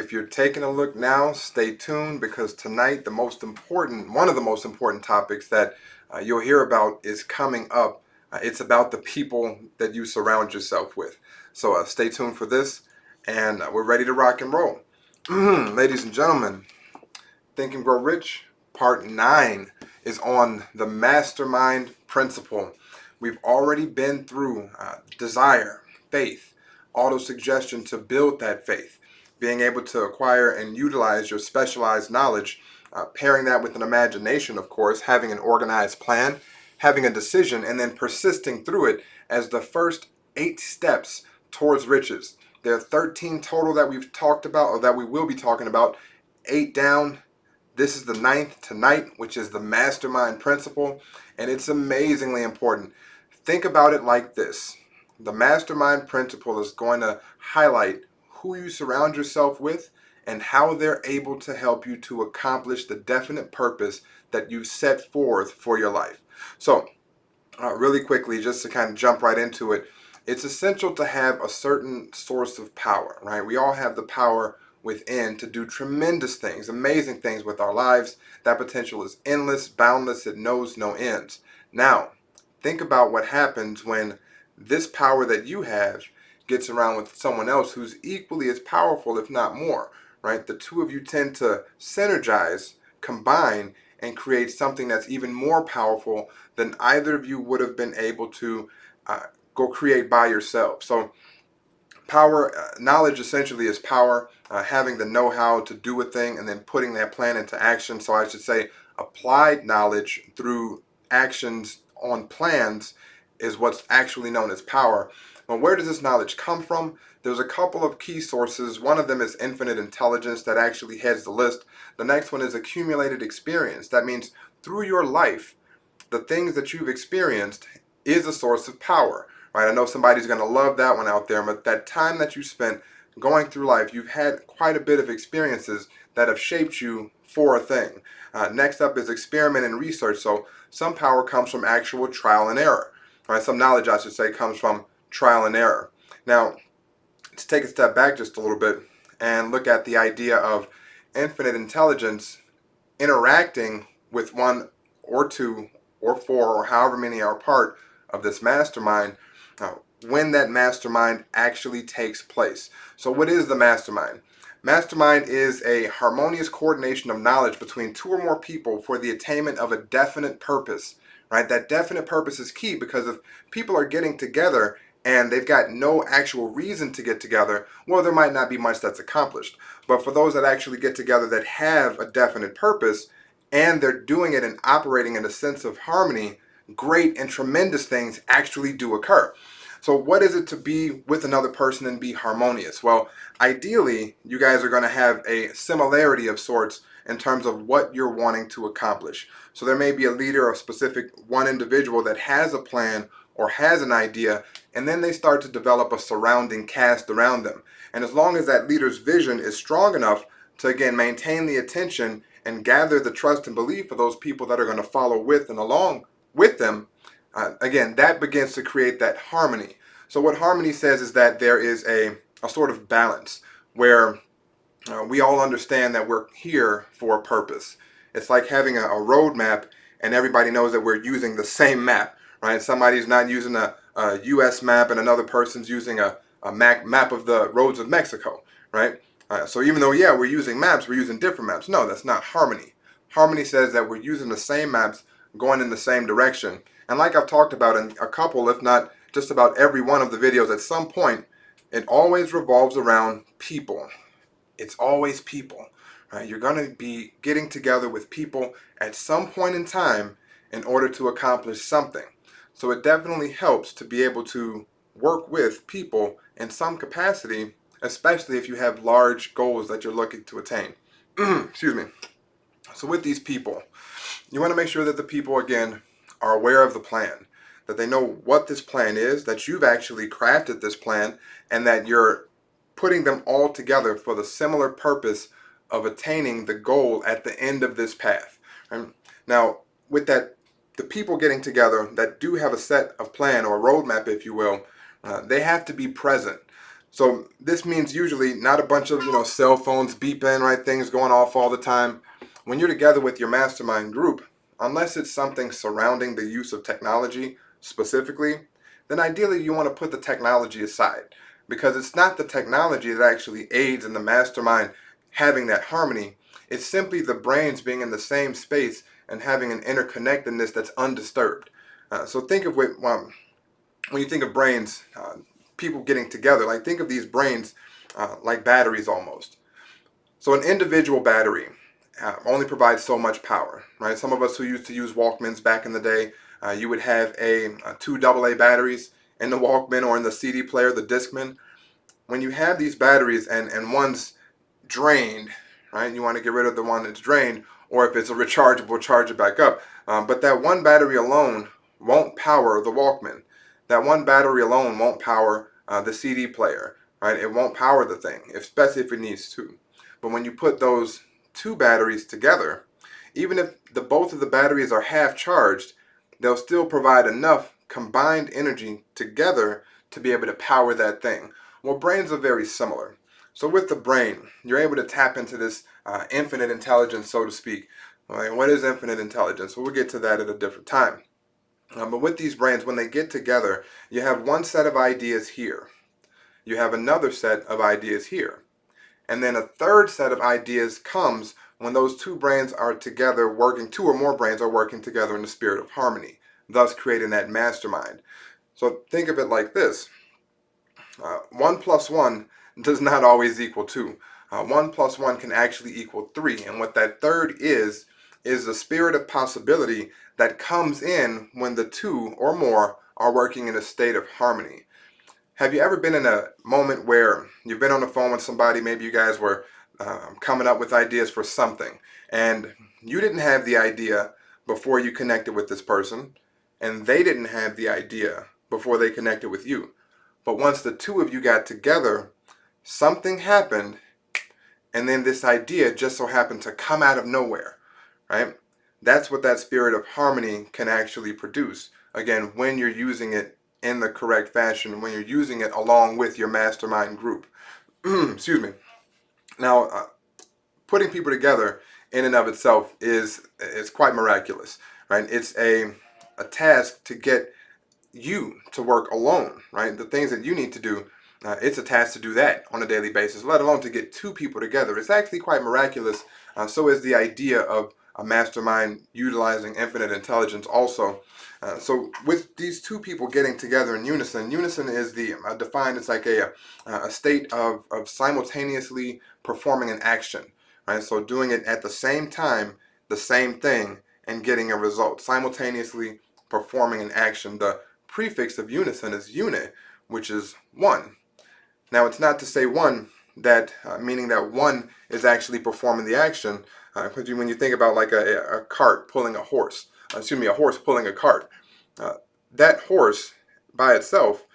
If you're taking a look now, stay tuned, because tonight one of the most important topics that you'll hear about is coming up. It's about the people that you surround yourself with. So stay tuned for this, and we're ready to rock and roll. Ladies and gentlemen, Think and Grow Rich, Part 9 is on the mastermind principle. We've already been through desire, faith, autosuggestion to build that faith, being able to acquire and utilize your specialized knowledge, pairing that with an imagination, of course, having an organized plan, having a decision, and then persisting through it as the first 8 steps towards riches. There are 13 total that we've talked about, or that we will be talking about, 8 down. This is the 9th tonight, which is the mastermind principle, and it's amazingly important. Think about it like this. The mastermind principle is going to highlight who you surround yourself with and how they're able to help you to accomplish the definite purpose that you've set forth for your life. So, really quickly, just to kind of jump right into it, it's essential to have a certain source of power, right? We all have the power within to do tremendous things, amazing things with our lives. That potential is endless, boundless, it knows no ends. Now, think about what happens when this power that you have gets around with someone else who's equally as powerful, if not more, right? The two of you tend to synergize, combine, and create something that's even more powerful than either of you would have been able to go create by yourself. So power, knowledge essentially is power, having the know-how to do a thing and then putting that plan into action. So I should say applied knowledge through actions on plans is what's actually known as power. Well, where does this knowledge come from? There's a couple of key sources. One of them is infinite intelligence, that actually heads the list. The next one is accumulated experience. That means through your life, the things that you've experienced is a source of power. Right? I know somebody's going to love that one out there, but that time that you spent going through life, you've had quite a bit of experiences that have shaped you for a thing. Next up is experiment and research. So some power comes from actual trial and error. Right? Some knowledge, I should say, comes from trial and error. Now, let's take a step back just a little bit and look at the idea of infinite intelligence interacting with one or two or four or however many are part of this mastermind when that mastermind actually takes place. So what is the mastermind? Mastermind is a harmonious coordination of knowledge between 2 or more people for the attainment of a definite purpose. Right? That definite purpose is key, because if people are getting together and they've got no actual reason to get together, well, there might not be much that's accomplished. But for those that actually get together that have a definite purpose and they're doing it and operating in a sense of harmony, great and tremendous things actually do occur. So what is it to be with another person and be harmonious? Well, ideally, you guys are going to have a similarity of sorts in terms of what you're wanting to accomplish. So there may be a leader, a specific one individual that has a plan or has an idea, and then they start to develop a surrounding cast around them. And as long as that leader's vision is strong enough to, again, maintain the attention and gather the trust and belief of those people that are going to follow with and along with them, again, that begins to create that harmony. So what harmony says is that there is a sort of balance where we all understand that we're here for a purpose. It's like having a road map and everybody knows that we're using the same map, right? Somebody's not using a U.S. map and another person's using a map of the roads of Mexico, right? So even though, yeah, we're using maps, we're using different maps. No, that's not harmony. Harmony says that we're using the same maps going in the same direction. And like I've talked about in a couple, if not just about every one of the videos, at some point, it always revolves around people. It's always people. Right? You're going to be getting together with people at some point in time in order to accomplish something. So it definitely helps to be able to work with people in some capacity, especially if you have large goals that you're looking to attain. Excuse me. So with these people, you want to make sure that the people, again, are aware of the plan, that they know what this plan is, that you've actually crafted this plan, and that you're putting them all together for the similar purpose of attaining the goal at the end of this path. And now, with that, the people getting together that do have a set of plan or roadmap, if you will, they have to be present. So this means usually not a bunch of, cell phones beeping, right, things going off all the time. When you're together with your mastermind group, unless it's something surrounding the use of technology specifically, then ideally you want to put the technology aside, because it's not the technology that actually aids in the mastermind having that harmony. It's simply the brains being in the same space and having an interconnectedness that's undisturbed. So think of when you think of brains, people getting together, like think of these brains like batteries almost. So an individual battery only provides so much power, right? Some of us who used to use Walkmans back in the day, you would have two AA batteries in the Walkman or in the CD player, the Discman. When you have these batteries and one's drained, right? You want to get rid of the one that's drained, or if it's a rechargeable, charge it back up. But that one battery alone won't power the Walkman. That one battery alone won't power the CD player, right? It won't power the thing, especially if it needs to. But when you put those two batteries together, even if both of the batteries are half charged, they'll still provide enough combined energy together to be able to power that thing. Well, brains are very similar. So with the brain, you're able to tap into this infinite intelligence, so to speak. All right, what is infinite intelligence? Well, we'll get to that at a different time. But with these brains, when they get together, you have one set of ideas here. You have another set of ideas here. And then a third set of ideas comes when those two brains are together working, two or more brains are working together in the spirit of harmony, thus creating that mastermind. So think of it like this. 1 plus 1 does not always equal 2. 1 plus 1 can actually equal 3. And what that third is the spirit of possibility that comes in when the two or more are working in a state of harmony. Have you ever been in a moment where you've been on the phone with somebody, maybe you guys were coming up with ideas for something, and you didn't have the idea before you connected with this person, and they didn't have the idea before they connected with you. But once the two of you got together, something happened, and then this idea just so happened to come out of nowhere, right? That's what that spirit of harmony can actually produce. Again, when you're using it in the correct fashion, when you're using it along with your mastermind group. Excuse me. Now, putting people together in and of itself is quite miraculous, right? It's a task to get you to work alone, right? The things that you need to do, it's a task to do that on a daily basis, let alone to get two people together. It's actually quite miraculous. So is the idea of a mastermind utilizing infinite intelligence also. So with these two people getting together in unison, unison is defined as like a state of simultaneously performing an action, right? So doing it at the same time, the same thing, and getting a result. Simultaneously performing an action. The prefix of unison is unit, which is one. Now it's not to say one that meaning that one is actually performing the action. Because when you think about like a cart pulling a horse, a horse pulling a cart, that horse by itself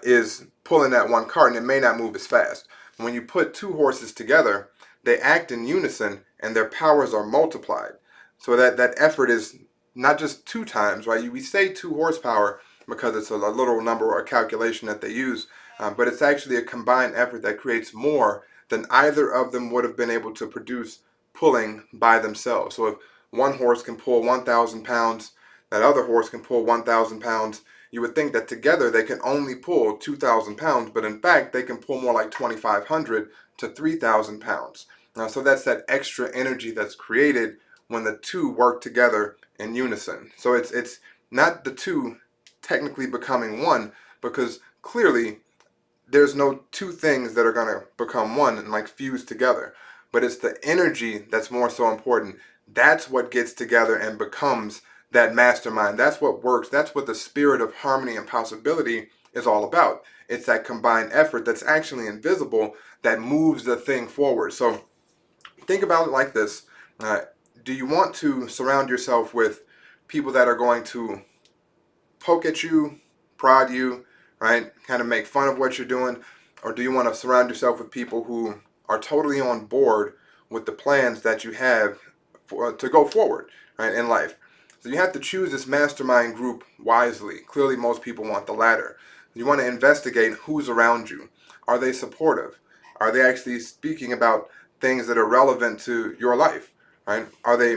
is pulling that one cart, and it may not move as fast. When you put two horses together, they act in unison, and their powers are multiplied. So that effort is not just two times, right? We say 2 horsepower because it's a little number or a calculation that they use, but it's actually a combined effort that creates more than either of them would have been able to produce pulling by themselves. So if one horse can pull 1,000 pounds, that other horse can pull 1,000 pounds, you would think that together they can only pull 2,000 pounds, but in fact they can pull more like 2,500 to 3,000 pounds. So that's that extra energy that's created when the two work together in unison. So it's not the two technically becoming one, because clearly there's no two things that are going to become one and like fuse together. But it's the energy that's more so important. That's what gets together and becomes that mastermind. That's what works. That's what the spirit of harmony and possibility is all about. It's that combined effort that's actually invisible that moves the thing forward. So think about it like this. Do you want to surround yourself with people that are going to poke at you, prod you, right? Kind of make fun of what you're doing? Or do you want to surround yourself with people who are totally on board with the plans that you have to go forward, right, in life? So you have to choose this mastermind group wisely. Clearly most people want the latter. You want to investigate who's around you. Are they supportive? Are they actually speaking about things that are relevant to your life? Right? Are they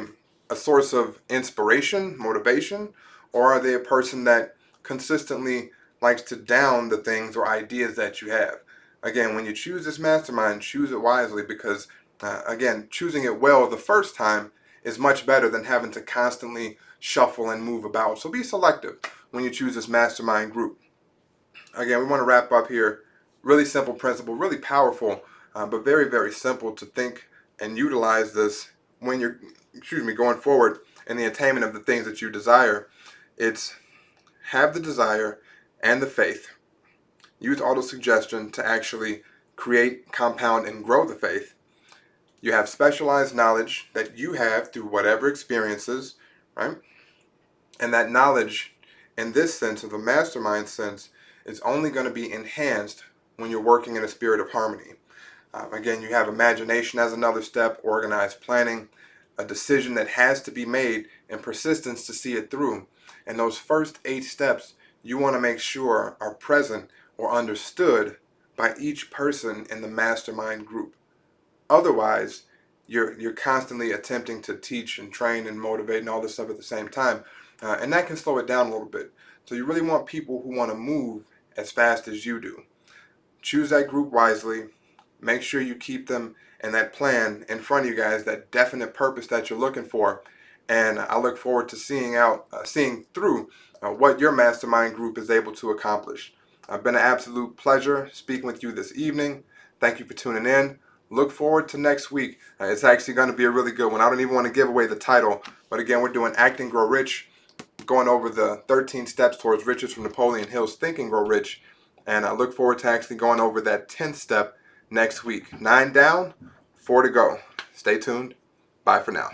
a source of inspiration, motivation, or are they a person that consistently likes to down the things or ideas that you have? Again, when you choose this mastermind, choose it wisely because, again, choosing it well the first time is much better than having to constantly shuffle and move about. So be selective when you choose this mastermind group. Again, we want to wrap up here. Really simple principle, really powerful, but very, very simple to think and utilize this when you're, going forward in the attainment of the things that you desire. It's have the desire and the faith. Use auto-suggestion to actually create, compound, and grow the faith. You have specialized knowledge that you have through whatever experiences, right? And that knowledge, in this sense, of the mastermind sense, is only going to be enhanced when you're working in a spirit of harmony. Again, you have imagination as another step, organized planning, a decision that has to be made, and persistence to see it through. And those first 8 steps, you want to make sure are present or understood by each person in the mastermind group. Otherwise, you're constantly attempting to teach and train and motivate and all this stuff at the same time, and that can slow it down a little bit. So you really want people who want to move as fast as you do. Choose that group wisely. Make sure you keep them and that plan in front of you guys, that definite purpose that you're looking for. And I look forward to seeing through what your mastermind group is able to accomplish. It's been an absolute pleasure speaking with you this evening. Thank you for tuning in. Look forward to next week. It's actually going to be a really good one. I don't even want to give away the title, but again, we're doing Act and Grow Rich, going over the 13 steps towards riches from Napoleon Hill's Think and Grow Rich. And I look forward to actually going over that 10th step next week. 9 down, 4 to go. Stay tuned. Bye for now.